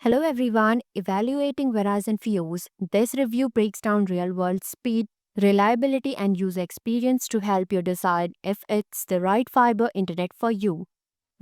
Hello everyone, evaluating Verizon Fuse. This review breaks down real world speed, reliability, and user experience to help you decide if it's the right fiber internet for you.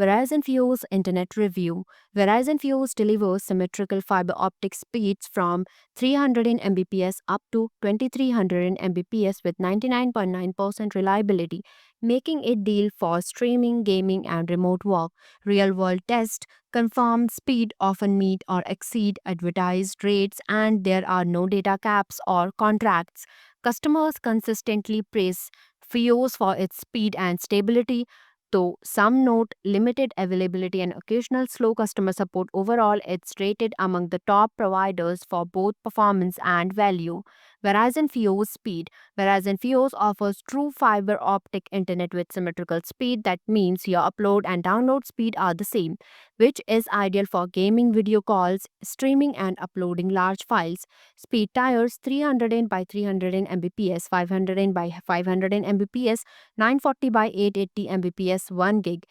Verizon Fuse Internet Review. Verizon Fuse delivers symmetrical fiber optic speeds from 300 Mbps up to 2300 Mbps with 99.9% reliability, making it deal for streaming, gaming, and remote work. Real-world tests confirm speed often meet or exceed advertised rates, and there are no data caps or contracts. Customers consistently praise Fuse for its speed and stability, though some note limited availability and occasional slow customer support. Overall, it's rated among the top providers for both performance and value. Verizon Fuse Speed. Verizon Fuse offers true fiber optic internet with symmetrical speed. That means your upload and download speed are the same, which is ideal for gaming, video calls, streaming, and uploading large files. Speed tiers 300 by 300 Mbps, 500 by 500 Mbps, 940 by 880 Mbps 1 gig,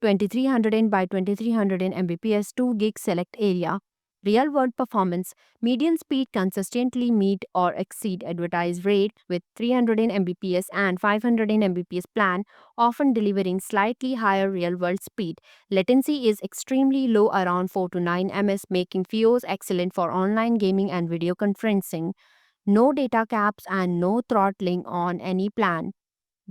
2300 by 2300 Mbps 2 gig select area. Real world performance. Median speed consistently meet or exceed advertised rate with 300 Mbps and 500 Mbps plan, often delivering slightly higher real world speed. Latency is extremely low, around 4 to 9 ms, making Fuse excellent for online gaming and video conferencing. No data caps and no throttling on any plan.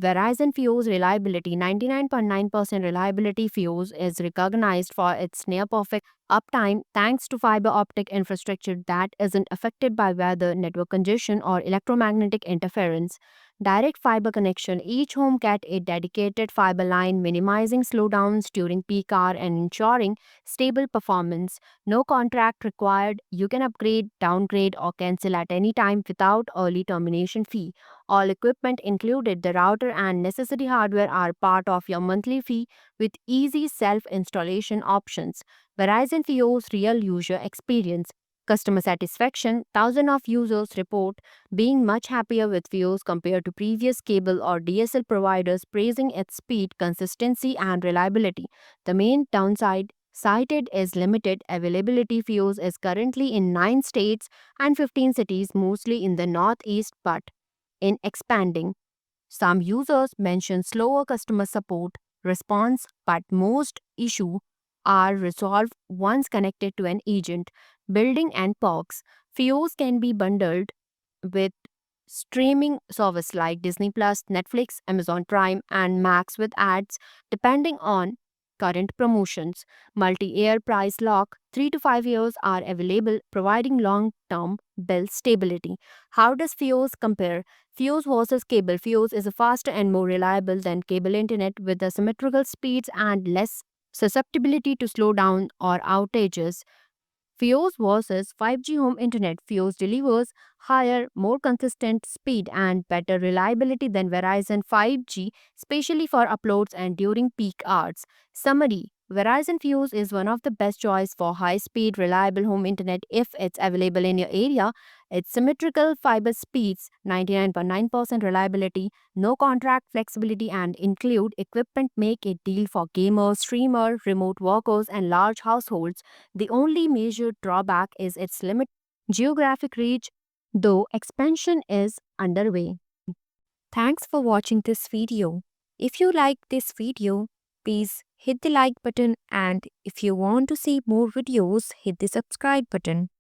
Verizon Fuse reliability. 99.9% reliability. Fuse is recognized for its near perfect uptime thanks to fiber optic infrastructure that isn't affected by weather, network congestion, or electromagnetic interference. Direct fiber connection. Each home get a dedicated fiber line, minimizing slowdowns during peak hour and ensuring stable performance. No contract required. You can upgrade, downgrade, or cancel at any time without early termination fee. All equipment included, the router and necessary hardware, are part of your monthly fee with easy self-installation options. Verizon Fuse real user experience. Customer satisfaction. Thousands of users report being much happier with Fuse compared to previous cable or DSL providers, praising its speed, consistency, and reliability. The main downside cited is limited availability. Fuse is currently in 9 states and 15 cities, mostly in the Northeast, but in expanding. Some users mention slower customer support response, but most issues are resolved once connected to an agent. Building and perks. Fuse can be bundled with streaming service like Disney Plus, Netflix, Amazon Prime, and Max with ads, depending on current promotions. Multi-year price lock 3 to 5 years are available, providing long-term bill stability. How does Fuse compare? Fuse versus cable. Fuse is faster and more reliable than cable internet with the symmetrical speeds and less susceptibility to slowdown or outages. Fuse versus 5G home internet. Fuse delivers higher, more consistent speed and better reliability than Verizon 5G, especially for uploads and during peak hours. Summary. Verizon Fuse is one of the best choice for high-speed, reliable home internet if it's available in your area. Its symmetrical fiber speeds, 99.9% reliability, no contract flexibility, and include equipment make it deal for gamers, streamers, remote workers, and large households. The only major drawback is its limited geographic reach, though expansion is underway. Thanks for watching this video. If you like this video, please hit the like button, and if you want to see more videos, hit the subscribe button.